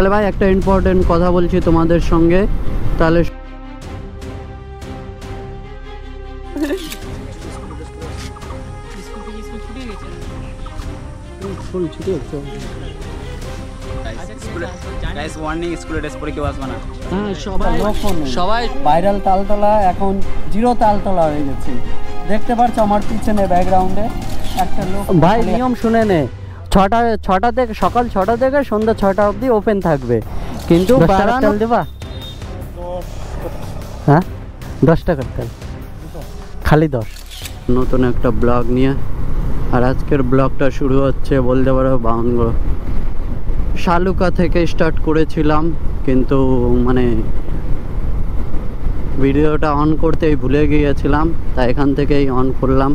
তাহলে ভাই একটা ইম্পর্টেন্ট কথা বলছি তোমাদের সঙ্গে, তাহলে সবাই ভাইরাল তালতলা এখন জিরো তালতলা হয়ে গেছে। দেখতে পাচ্ছ আমার পিছনে ব্যাকগ্রাউন্ডে একটা লোক। ভাই নিয়ম শুনে নে, ছটা থেকে সকাল 6টা থেকে সন্ধ্যা 6টা অবধি ওপেন থাকবে, কিন্তু তেল দেবা? হ্যাঁ 10 টাকার তেল, খালি 10। নতুন একটা ব্লগ নিয়ে, আর আজকের ব্লগটা শুরু হচ্ছে বলতে পারো বাউনগড় শালুকা থেকে স্টার্ট করেছিলাম, কিন্তু মানে ভিডিওটা অন করতেই ভুলে গিয়েছিলাম, তাই এখান থেকেই অন করলাম।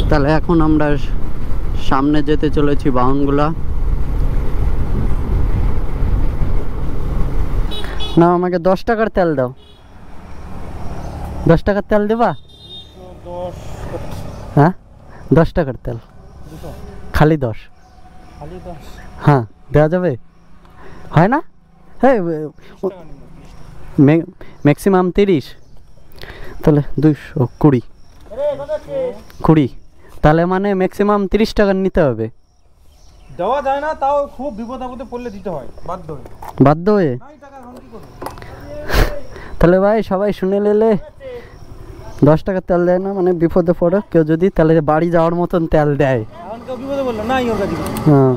তাহলে এখন আমরা সামনে যেতে চলেছি বাউনগোলা। না আমাকে 10 টাকার তেল দাও। 10 টাকার তেল দেবা? হ্যাঁ 10 টাকার তেল, খালি 10। হ্যাঁ দেওয়া যাবে? হয় না? হ্যাঁ ম্যাক্সিমাম 30, তাহলে 220 তাহলে মানে ম্যাক্সিমাম 30 টাকার নিতে হবে। দেওয়া যায় না, তাও খুব বিপদ আপদে পড়লে দিতে হয় বাধ্য হয়ে। তাহলে ভাই সবাই শুনে নিলে 10 টাকার তেল দেয় না, মানে বিপদে পড়ে কেউ যদি, তাহলে বাড়ি যাওয়ার মতন তেল দেয়। হ্যাঁ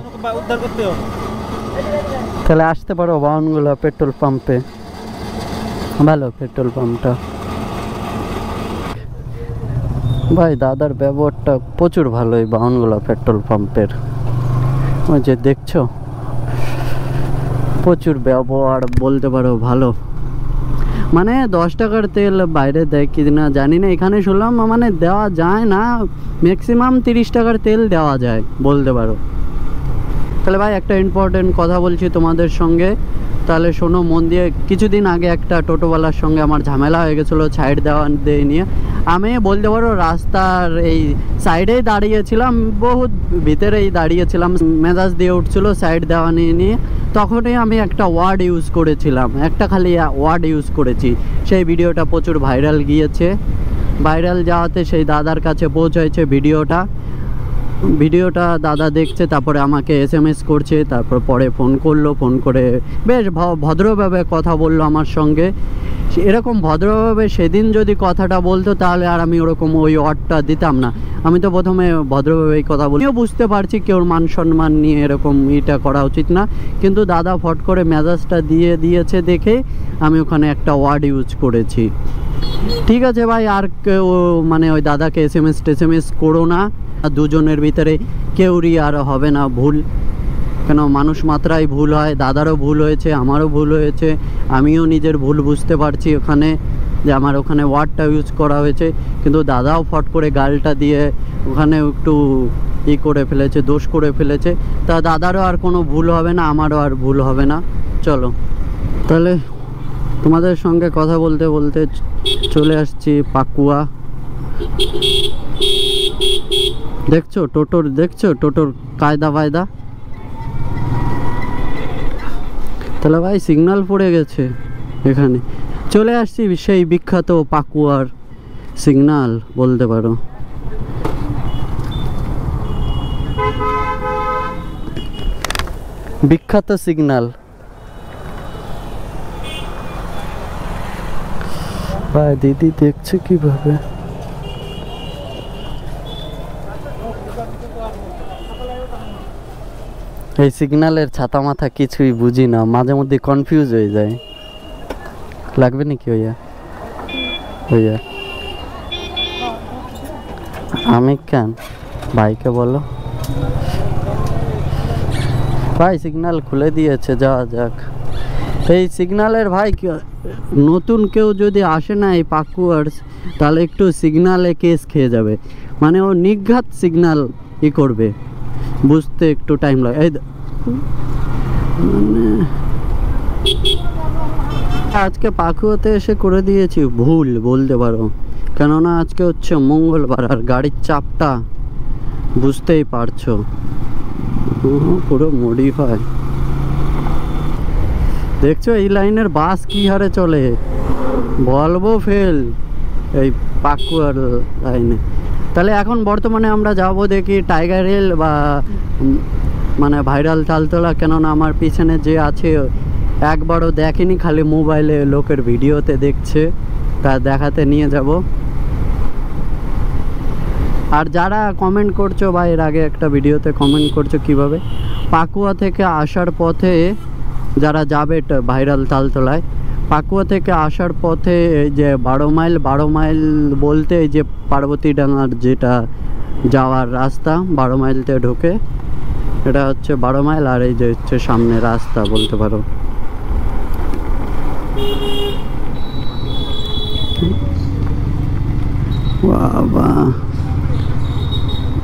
তাহলে আসতে পারো বাউনগোলা পেট্রোল পাম্পে, ভালো পেট্রোল পাম্পটা। ভাই দাদার ব্যবহারটা প্রচুর ভালো এই বাউনগোলা পেট্রোল পাম্পের, ওই যে দেখছো প্রচুর ব্যবহার বলতে পারো ভালো। মানে 10 টাকার তেল বাইরে দেয় কি না জানি না, এখানে শুনলাম মানে দেওয়া যায় না, ম্যাক্সিমাম 30 টাকার তেল দেওয়া যায় বলতে পারো। তাহলে ভাই একটা ইম্পর্টেন্ট কথা বলছি তোমাদের সঙ্গে, তাহলে শোনো মন দিয়ে। কিছুদিন আগে একটা টোটোওয়ালার সঙ্গে আমার ঝামেলা হয়ে গেছিলো সাইড দেওয়া দিয়ে নিয়ে। আমি বলতে পারো রাস্তার এই সাইডেই দাঁড়িয়েছিলাম, বহুত ভিতরেই দাঁড়িয়েছিলাম, মেজাজ দিয়ে উঠছিল সাইড দেওয়া নিয়ে। তখনই আমি একটা ওয়ার্ড ইউজ করেছিলাম, একটা খালি ওয়ার্ড ইউজ করেছি, সেই ভিডিওটা প্রচুর ভাইরাল গিয়েছে। ভাইরাল যাওয়াতে সেই দাদার কাছে পৌঁছেছে ভিডিওটা দাদা দেখছে, তারপরে আমাকে SMS করছে, তারপর পরে ফোন করলো, ফোন করে বেশ ভদ্রভাবে কথা বললো আমার সঙ্গে। এরকম ভদ্রভাবে সেদিন যদি কথাটা বলতো তাহলে আর আমি ওরকম ওই ওয়ার্ডটা দিতাম না। আমি তো প্রথমে ভদ্রভাবেই কথা বলি, বুঝতে পারছি কেউর মান সম্মান নিয়ে এরকম এটা করা উচিত না, কিন্তু দাদা ফট করে মেজাজটা দিয়েছে দেখে আমি ওখানে একটা ওয়ার্ড ইউজ করেছি। ঠিক আছে ভাই, আর কেউ মানে ওই দাদাকে SMS করো না, দুজনের ভিতরে কেউরই আর হবে না ভুল, কেন মানুষ মাত্রাই ভুল হয়। দাদারও ভুল হয়েছে, আমারও ভুল হয়েছে, আমিও নিজের ভুল বুঝতে পারছি ওখানে, যে আমার ওখানে ওয়ার্ডটা ইউজ করা হয়েছে, কিন্তু দাদাও ফট করে গালটা দিয়ে ওখানে একটু করে ফেলেছে, দোষ করে ফেলেছে। তা দাদারও আর কোনো ভুল হবে না, আমারও আর ভুল হবে না। চলো তাহলে তোমাদের সঙ্গে কথা বলতে বলতে চলে আসছি পাকুয়া। দেখছো টোটোর কায়দা বায়দা। তাহলে ভাই সিগন্যাল পড়ে গেছে, এখানে চলে আসছি সেই বিখ্যাত পাকুয়ার সিগন্যাল বলতে পারো। বিখ্যাত সিগন্যাল। ভাই দিদি দেখছে কিভাবে। এই সিগন্যালের ছাতা মাথা কিছুই বুঝি না, মাঝে মধ্যে কনফিউজ হয়ে যায়। লাগবে নাকি ভাইয়া? আমি কেন? ভাইকে বলো। ভাই সিগন্যাল খুলে দিয়েছে, যাওয়া যাক। এই সিগন্যালের ভাই নতুন কেউ যদি আসে না এই পাকুয়ার, তাহলে একটু সিগন্যালে কেস খেয়ে যাবে, মানে ও নিঘাত সিগন্যাল করবে, বুঝতে একটু টাইম লাগে। এই মানে আজকে পাকুয়াতে এসে করে দিয়েছি ভুল বলতে পারো, কেননা আজকে হচ্ছে মঙ্গলবার, আর গাড়ির চাপটা বুঝতেই পারছো, পুরো মডিফাই। দেখছো এই লাইনের বাস কি হারে চলে, বলবো ফেল এই পাকুয়ার লাইনে। তাহলে এখন বর্তমানে আমরা যাব দেখি টাইগার হিল বা মানে ভাইরাল তালতলা, কেননা আমার পিছনে যে আছে একবারও দেখেনি, খালি মোবাইলে লোকের ভিডিওতে দেখছে, তা দেখাতে নিয়ে যাব। আর যারা কমেন্ট করছো বা এর আগে একটা ভিডিওতে কমেন্ট করছো কিভাবে পাকুয়া থেকে আসার পথে যারা যাবে ভাইরাল তালতলায়, পাকুয়া থেকে আসার পথে এই যে 12 মাইল বলতে এই যে পার্বতীডাঙ্গার যেটা যাওয়ার রাস্তা, 12 মাইলতে ঢোকে, এটা হচ্ছে 12 মাইল। আর এই যে হচ্ছে সামনে রাস্তা বলতে পারো। বাবা,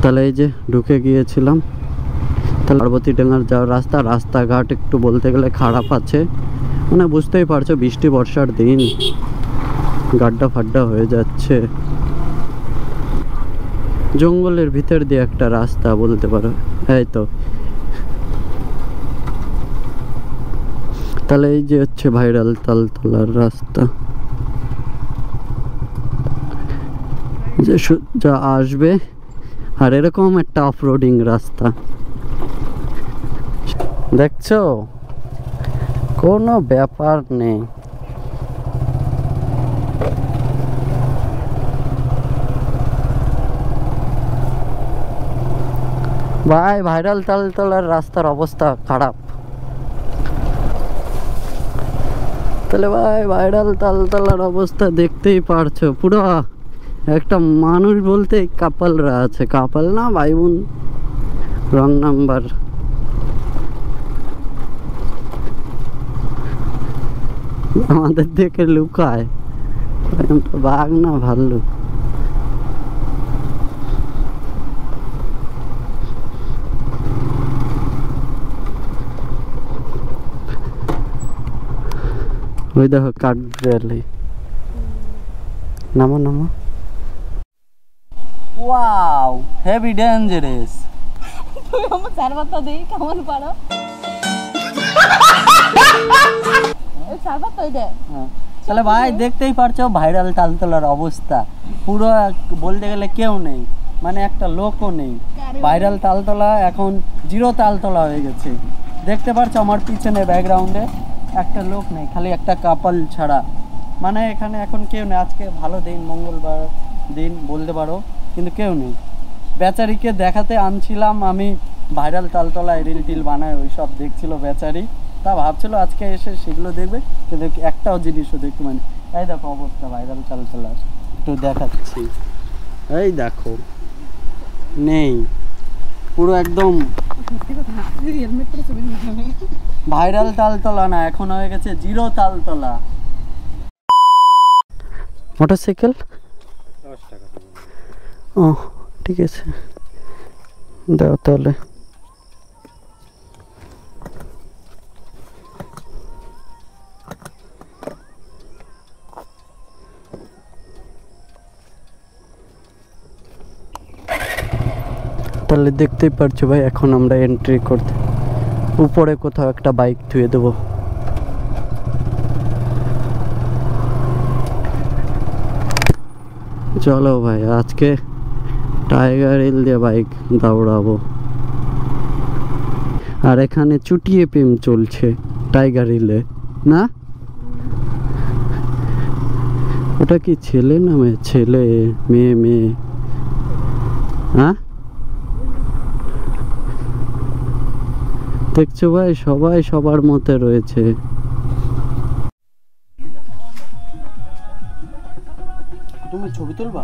তাহলে এই যে ঢুকে গিয়েছিলাম। তাহলে পার্বতীডাঙ্গার যাওয়ার রাস্তাঘাট একটু বলতে গেলে খারাপ আছে, মানে বুঝতেই পারছো বৃষ্টি বর্ষার দিন, গাড্ডা ফাড্ডা হয়ে যাচ্ছে। জঙ্গলের ভিতর দিয়ে একটা রাস্তা বলতে পারো, এই তো। তাহলে এই যে হচ্ছে ভাইরাল তালতলার রাস্তা, যে যা আসবে। আর এরকম একটা অফরোডিং রাস্তা দেখছো, কোনো ব্যাপার নেই। ভাই ভাইরাল তালতলার রাস্তার অবস্থা খারাপ। তাহলে ভাই ভাইরাল তালতলার অবস্থা দেখতেই পারছো, পুরো একটা মানুষ বলতে কাপালরা আছে, কাপাল না ভাই বোন, রং নাম্বার। আমাদের দেখে লুকায়, বাঘ না ভাল্লুক। ওই দেখো কাঠ রেলি, নামো নামো। Wow, heavy dangerous. তুমি আমার সারবাতটা দেই কেমন পারো? এই সারবাতটা দে। হ্যাঁ, তাহলে ভাই দেখতেই পারছো ভাইরাল তালতলার অবস্থা, পুরো বলতে গেলে কেউ নেই, মানে একটা লোকও নেই। ভাইরাল তালতলা এখন জিরো তালতলা হয়ে গেছে। দেখতে পারছো আমার পিছনে ব্যাকগ্রাউন্ডে একটা লোক নেই, খালি একটা কাপাল ছাড়া। মানে এখানে এখন কেউ নেই। আজকে ভালো দিন, মঙ্গলবার দিন বলতে পারো, কিন্তু কেউ নেই। বেচারিকে দেখাতে আনছিলাম আমি, ভাইরাল তালতলায় রিল টিল বানায় ওই সব দেখছিল বেচারি, তা ভাবছিল আজকে এসে সেগুলো দেখবে, কিন্তু একটাও জিনিসও দেখতে মানে। এই দেখো অবস্থা ভাইরাল তালতলার, একটু দেখাচ্ছি। এই দেখো নেই, পুরো একদম ভাইরাল তালতলা না, এখন হয়ে গেছে জিরো তালতলা। মোটরসাইকেল 10 টাকা। ও ঠিক আছে, দাও তাহলে। তাহলে দেখতেই পারছো ভাই, এখন আমরা এন্ট্রি করতে উপরে কোথাও একটা বাইক ধুয়ে দেবো। চলো ভাই, আজকে টাইগার হিল দিয়ে বাইক দৌড়াবো। আর এখানে চুটিয়ে প্রেম চলছে টাইগার হিলে, না ওটা কি ছেলে না মেয়ে? ছেলে মেয়ে, মেয়ে। হ্যাঁ দেখছো ভাই, সবাই সবার মতে রয়েছে। তুমি ছবি তুলবা?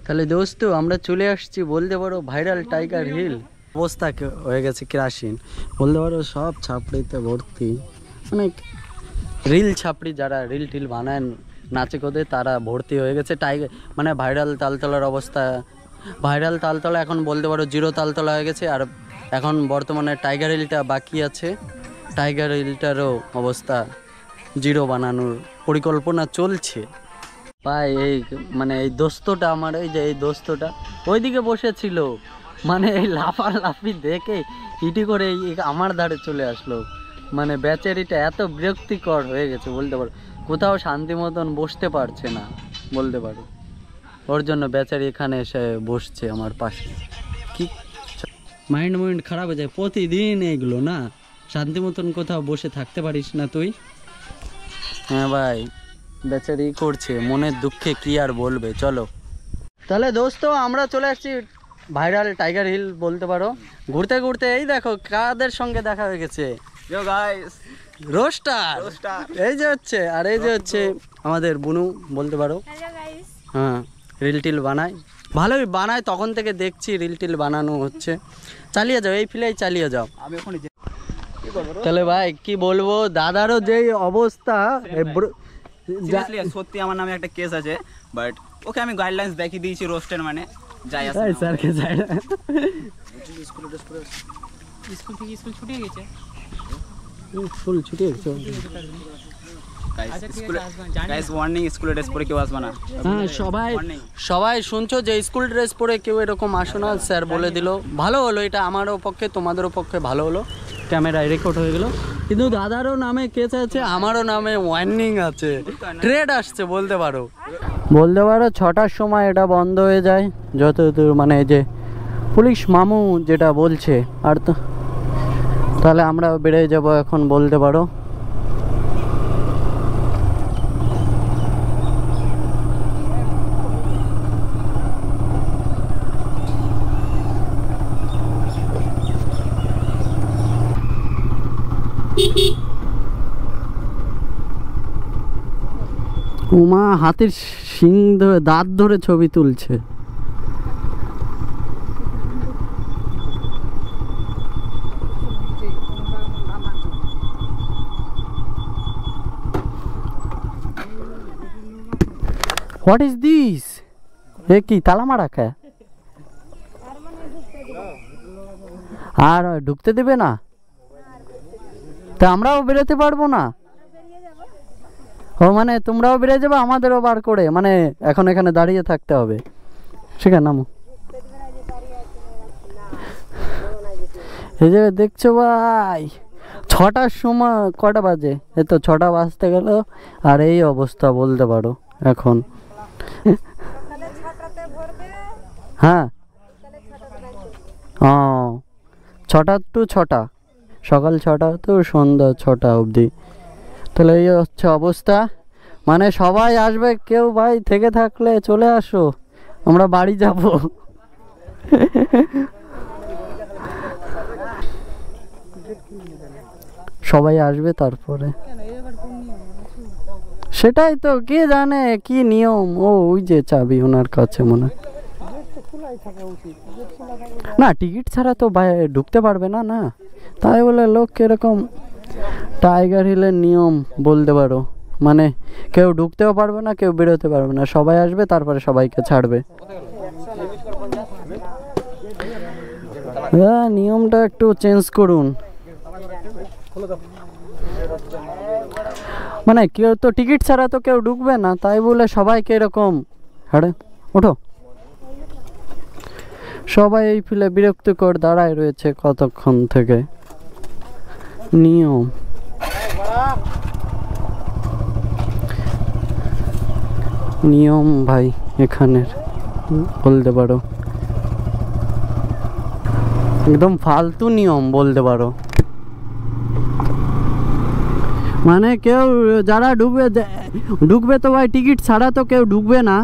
তাহলে দোস্ত আমরা চলে আসছি বলতে পারো ভাইরাল টাইগার হিল। অবস্থা হয়ে গেছে কেরাসিন বলতে পারো, সব ছাপড়িতে ভর্তি, মানে রিল ছাপড়ি যারা রিল টিল বানায় নাচে কোদে তারা ভর্তি হয়ে গেছে টাইগার, মানে ভাইরাল তালতলার অবস্থা। ভাইরাল তালতলা এখন বলতে পারো জিরো তালতলা হয়ে গেছে। আর এখন বর্তমানে টাইগার হিলটা বাকি আছে, টাইগার হিলটারও অবস্থা জিরো বানানোর পরিকল্পনা চলছে। ভাই এই মানে এই দোস্তটা আমার, এই যে এই দোস্তটা ওইদিকে বসেছিল, মানে এই লাফালাফি দেখে ইটি করে আমার ধারে চলে আসলো। মানে বেচারিটা এত বিরক্তিকর হয়ে গেছে বলতে পারো, কোথাও শান্তি মতন বসতে পারছে না বলতে পারো। ওর জন্য বেচারি এখানে এসে বসছে আমার পাশে। কি মাইন্ড খারাপ হয়ে যায় প্রতিদিন এইগুলো না, শান্তি মতন কোথাও বসে থাকতে পারিস না তুই। হ্যাঁ ভাই, বেচারি করছে, মনের দুঃখে কি আর বলবে। চলো তাহলে দোস্ত, আমরা চলে আসছি ভাইরাল টাইগার হিল বলতে পারো। ঘুরতে ঘুরতে এই দেখো কাদের সঙ্গে দেখা হয়ে গেছে। রোস্টার এই যে হচ্ছে, আর এই যে হচ্ছে আমাদের বুনু বলতে পারো। হ্যাঁ, রিল টিল বানায়, ভালোই বানায়, তখন থেকে দেখছি রিল টিল বানানো হচ্ছে। চালিয়ে যাও, এই ফিলেই চালিয়ে যাও। তাহলে ভাই কি বলবো, দাদারও যেই অবস্থা, সত্যি আমার নামে একটা কেস আছে, বাট ওকে আমি গাইডলাইন্স দেখিয়ে দিয়েছি রোস্টের, মানে যাই আসে স্যারকে যাই না। স্কুল থেকে স্কুল ছুটি গেছে, স্কুল ছুটি গেছে। গাইস ওয়ার্নিং, স্কুলের ড্রেস পরে কেউ আসবে না। হ্যাঁ, সবাই শুনছো যে স্কুল ড্রেস পরে কেউ এরকম আসো না, স্যার বলে দিল। ভালো হলো এটা, আমারও পক্ষে তোমাদেরও পক্ষে ভালো হলো, ক্যামেরায় রেকর্ড হয়ে গেল। কিন্তু দাদারও নামে কেস আছে, আমারও নামে ওয়ার্নিং আছে, ট্রেড আসছে বলতে পারো। 6টার সময় এটা বন্ধ হয়ে যায় যতদূর, মানে যে পুলিশ মামু যেটা বলছে। আর তো তাহলে আমরা বেরিয়ে যাব এখন বলতে পারো। উমা হাতির শিং ধরে, দাঁত ধরে ছবি তুলছে। What is this? এ কি তালা মারা কে? আর ঢুকতে দেবে না? তা আমরাও বেরোতে পারবো না? ও মানে তোমরাও বেরিয়ে যাবে, আমাদেরও বার করে, মানে এখন এখানে দাঁড়িয়ে থাকতে হবে। সেখানে নামো। এই যে দেখছো ভাই, 6টার সময়, কটা বাজে? এই তো 6টা বাজতে গেল, আর এই অবস্থা বলতে পারো এখন। হ্যাঁ, 6টা to 6টা, সকাল 6টা তো সন্ধ্যা 6টা অবধি। তাহলে এই হচ্ছে অবস্থা, মানে সবাই আসবে, কেউ ভাই থেকে থাকলে চলে আসো, আমরা বাড়ি যাব। সবাই আসবে তারপরে, সেটাই তো, কে জানে কি নিয়ম। ও ওই যে চাবি ওনার কাছে মনে হয়। না, টিকিট ছাড়া তো ঢুকতে পারবে না। না, তাই বলে লোক এরকম, টাইগার হিলের নিয়ম বলতে পারো, মানে কেউ ঢুকতেও পারবে না, কেউ বেরোতে পারবে না, সবাই আসবে তারপরে সবাইকে ছাড়বে। হ্যাঁ, নিয়মটা একটু চেঞ্জ করুন। মানে কেউ তো টিকিট ছাড়া তো কেউ ঢুকবে না, তাই বলে সবাইকে এরকম। হ্যাঁ, ওঠো। সবাই এই ফিলে বিরক্তিকর দাঁড়ায় রয়েছে কতক্ষণ থেকে। নিয়ম নিয়ম ভাই এখানের বলতে পারো, একদম ফালতু নিয়ম বলতে পারো। মানে কেউ যারা ঢুকবে তো ভাই টিকিট ছাড়া তো কেউ ঢুকবে না,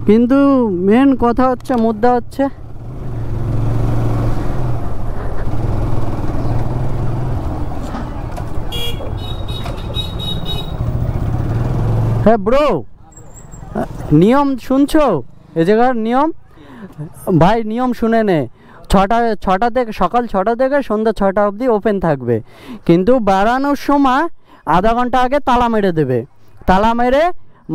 কিন্তু মেন কথা হচ্ছে, মুদ্রা হচ্ছে হ্যাঁ ব্রো, নিয়ম শুনছো? এ জায়গার নিয়ম ভাই, নিয়ম শুনে নে। 6টা থেকে, সকাল 6টা থেকে সন্ধ্যা 6টা অবধি ওপেন থাকবে, কিন্তু বেড়ানোর সময় আধা ঘন্টা আগে তালা মেরে দেবে। তালা মেরে,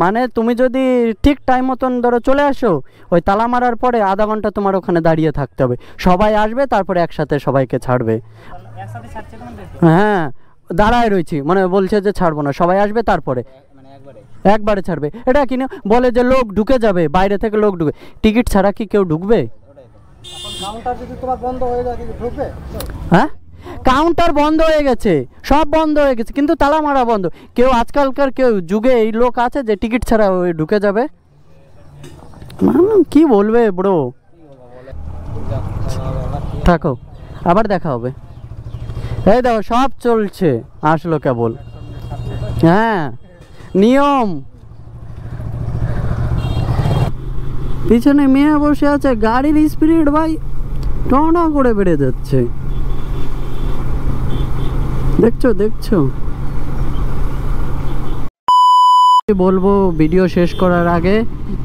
মানে তুমি যদি ঠিক টাইম মতন ধরো চলে আসো, ওই তালা মারার পরে আধা ঘন্টা তোমার ওখানে দাঁড়িয়ে থাকতে হবে। সবাই আসবে তারপরে একসাথে সবাইকে ছাড়বে। হ্যাঁ, দাঁড়ায় রয়েছি, মানে বলছে যে ছাড়বো না, সবাই আসবে তারপরে একবারে ছাড়বে। এটা কি না বলে যে লোক ঢুকে যাবে, বাইরে থেকে লোক ঢুকে, টিকিট ছাড়া কি কেউ ঢুকবে? কাউন্টার যদি তোমার বন্ধ হয়ে যায় ঢুকবে? হ্যাঁ কাউন্টার বন্ধ হয়ে গেছে, সব বন্ধ হয়ে গেছে, কিন্তু তালা মারা বন্ধ। কেউ আজকালকার কেউ যুগে এই লোক আছে যে টিকিট ছাড়া ওই ঢুকে যাবে? কি বলবে ব্রো, থাকো আবার দেখা হবে। এই দেখো সব চলছে, আসলো কেবল। হ্যাঁ নিয়ম। পিছনে মেয়ে বসে আছে, গাড়ির স্পিড ভাই টনা করে বেড়ে যাচ্ছে, দেখছো দেখছো। বলবো ভিডিও শেষ করার আগে,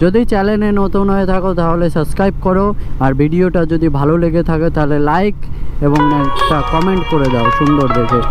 যদি চ্যানেলে নতুন হয়ে থাকো তাহলে সাবস্ক্রাইব করো, আর ভিডিওটা যদি ভালো লেগে থাকে তাহলে লাইক এবং একটা কমেন্ট করে দাও সুন্দর দেখে।